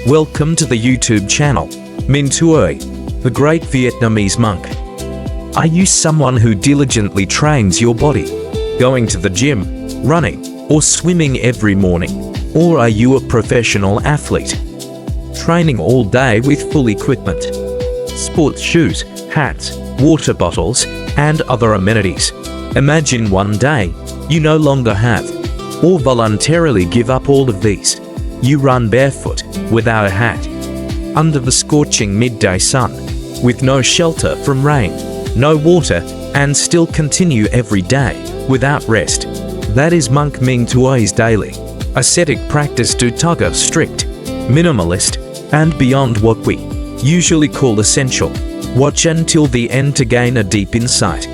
Welcome to the YouTube channel, Minh Tue, the great Vietnamese monk. Are you someone who diligently trains your body, going to the gym, running, or swimming every morning? Or are you a professional athlete, training all day with full equipment, sports shoes, hats, water bottles, and other amenities? Imagine one day you no longer have, or voluntarily give up all of these. You run barefoot, without a hat, under the scorching midday sun, with no shelter from rain, no water, and still continue every day, without rest. That is Monk Minh Tue's daily, ascetic practice dhutaṅga, strict, minimalist, and beyond what we usually call essential. Watch until the end to gain a deep insight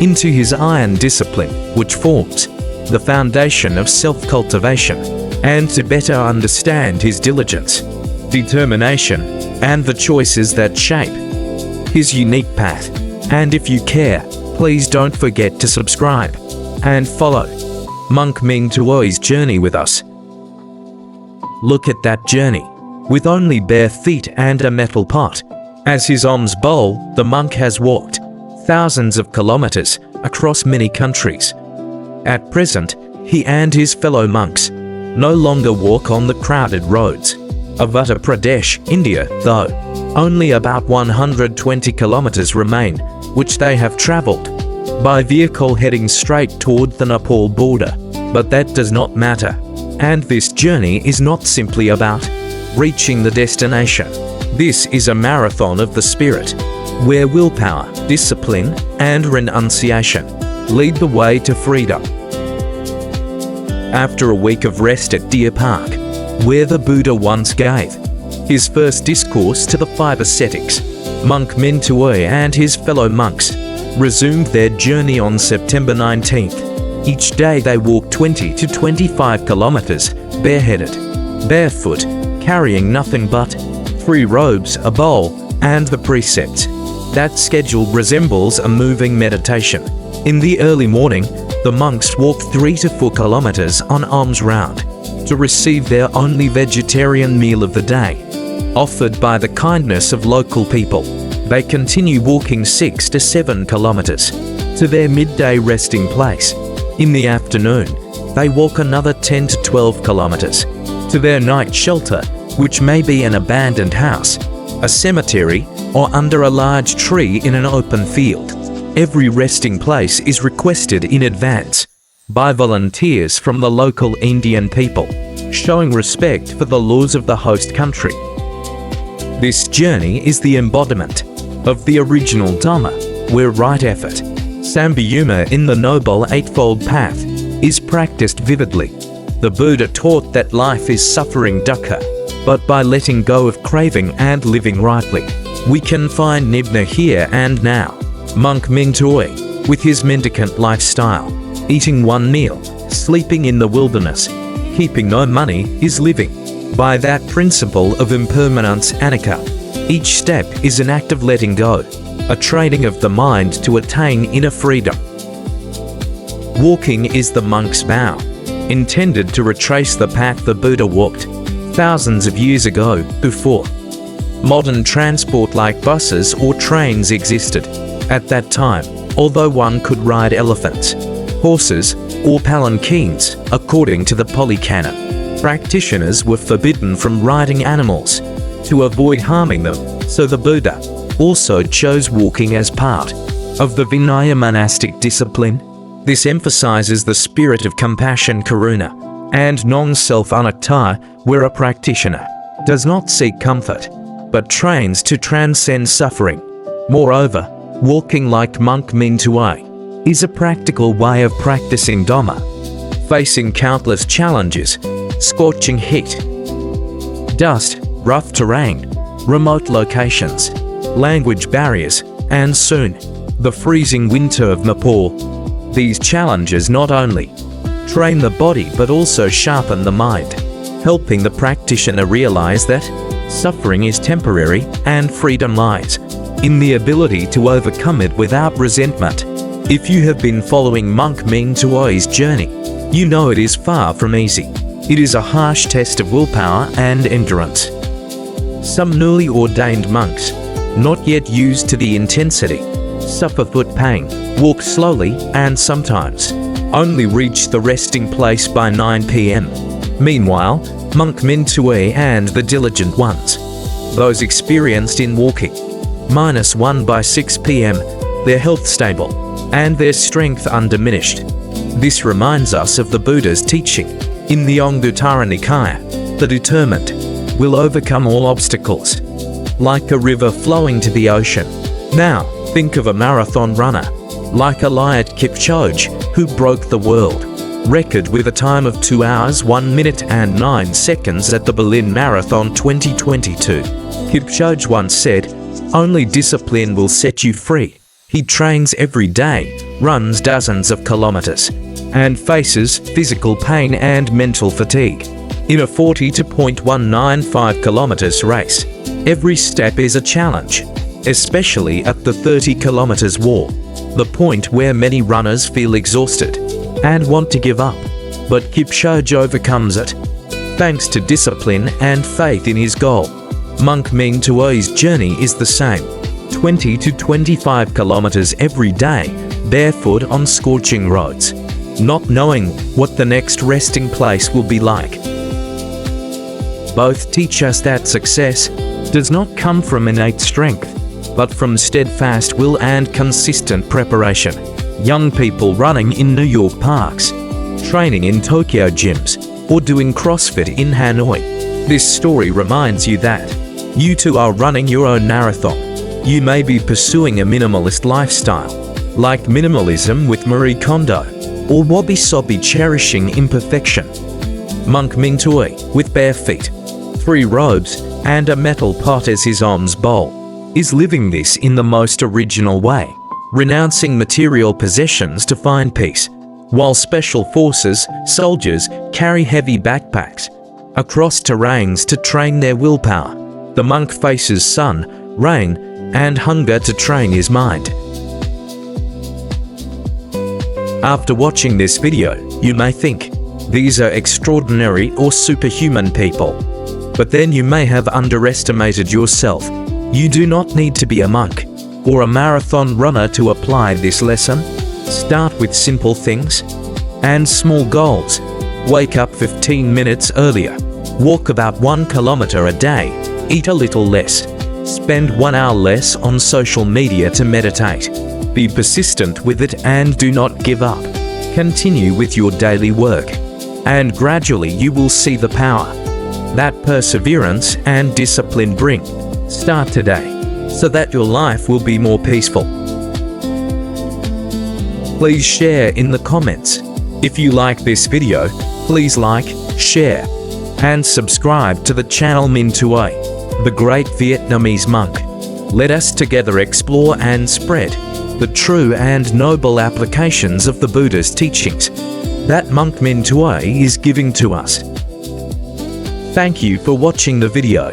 into his iron discipline, which forms the foundation of self-cultivation, and to better understand his diligence, determination, and the choices that shape his unique path. And if you care, please don't forget to subscribe and follow Monk Minh Tue's journey with us. Look at that journey, with only bare feet and a metal pot. As his alms bowl, the monk has walked thousands of kilometers across many countries. At present, he and his fellow monks no longer walk on the crowded roads of Uttar Pradesh, India, though only about 120 kilometers remain, which they have traveled by vehicle heading straight toward the Nepal border. But that does not matter. And this journey is not simply about reaching the destination. This is a marathon of the spirit, where willpower, discipline, and renunciation lead the way to freedom. After a week of rest at Deer Park, where the Buddha once gave his first discourse to the 5 ascetics, Monk Minh Tue and his fellow monks resumed their journey on September 19th. Each day they walked 20 to 25 kilometers, bareheaded, barefoot, carrying nothing but 3 robes, a bowl, and the precepts. That schedule resembles a moving meditation. In the early morning, the monks walk 3 to 4 kilometers on alms round to receive their only vegetarian meal of the day, offered by the kindness of local people. They continue walking 6 to 7 kilometers to their midday resting place. In the afternoon, they walk another 10 to 12 kilometers to their night shelter, which may be an abandoned house, a cemetery, or under a large tree in an open field. Every resting place is requested in advance by volunteers from the local Indian people, showing respect for the laws of the host country. This journey is the embodiment of the original Dhamma, where right effort, sambhayama in the Noble Eightfold Path, is practiced vividly. The Buddha taught that life is suffering dukkha, but by letting go of craving and living rightly, we can find nibbana here and now. Monk Minh Tue, with his mendicant lifestyle, eating one meal, sleeping in the wilderness, keeping no money, is living by that principle of impermanence anicca. Each step is an act of letting go, a training of the mind to attain inner freedom. Walking is the monk's vow, intended to retrace the path the Buddha walked thousands of years ago, before modern transport like buses or trains existed. At that time, although one could ride elephants, horses, or palanquins, according to the Pali Canon, practitioners were forbidden from riding animals to avoid harming them, so the Buddha also chose walking as part of the Vinaya monastic discipline. This emphasizes the spirit of compassion, karuna, and non-self anatta, where a practitioner does not seek comfort, but trains to transcend suffering. Moreover, walking like Monk Minh Tue is a practical way of practicing Dhamma, facing countless challenges, scorching heat, dust, rough terrain, remote locations, language barriers, and soon, the freezing winter of Nepal. These challenges not only train the body but also sharpen the mind, helping the practitioner realize that suffering is temporary and freedom lies in the ability to overcome it without resentment. If you have been following Monk Minh Tue's journey, you know it is far from easy. It is a harsh test of willpower and endurance. Some newly ordained monks, not yet used to the intensity, suffer foot pain, walk slowly, and sometimes only reach the resting place by 9 p.m. Meanwhile, monk Minh Tue and the diligent ones, those experienced in walking, -1 by 6 p.m., their health stable, and their strength undiminished. This reminds us of the Buddha's teaching in the Anguttara Nikaya: the determined will overcome all obstacles, like a river flowing to the ocean. Now, think of a marathon runner, like Eliud Kipchoge, who broke the world record with a time of 2 hours 1 minute and 9 seconds at the Berlin Marathon 2022. Kipchoge once said, "Only discipline will set you free." He trains every day, runs dozens of kilometers, and faces physical pain and mental fatigue. In a 42.195 kilometers race, every step is a challenge, especially at the 30 kilometers wall, the point where many runners feel exhausted and want to give up. But Kipchoge overcomes it, thanks to discipline and faith in his goal. Monk Minh Tue's journey is the same: 20 to 25 kilometers every day, barefoot on scorching roads, not knowing what the next resting place will be like. Both teach us that success does not come from innate strength, but from steadfast will and consistent preparation. Young people running in New York parks, training in Tokyo gyms, or doing CrossFit in Hanoi. This story reminds you that you too are running your own marathon. You may be pursuing a minimalist lifestyle, like minimalism with Marie Kondo, or wabi-sabi cherishing imperfection. Monk Minh Tue, with bare feet, 3 robes, and a metal pot as his alms bowl, is living this in the most original way, renouncing material possessions to find peace, while special forces soldiers carry heavy backpacks across terrains to train their willpower. The monk faces sun, rain, and hunger to train his mind. After watching this video, you may think, these are extraordinary or superhuman people. But then you may have underestimated yourself. You do not need to be a monk or a marathon runner to apply this lesson. Start with simple things and small goals. Wake up 15 minutes earlier. Walk about 1 kilometer a day. Eat a little less. Spend 1 hour less on social media to meditate. Be persistent with it and do not give up. Continue with your daily work, and gradually you will see the power that perseverance and discipline bring. Start today, so that your life will be more peaceful. Please share in the comments. If you like this video, please like, share, and subscribe to the channel Minh Tue, the great Vietnamese monk. Let us together explore and spread the true and noble applications of the Buddha's teachings that Monk Minh Tue is giving to us. Thank you for watching the video.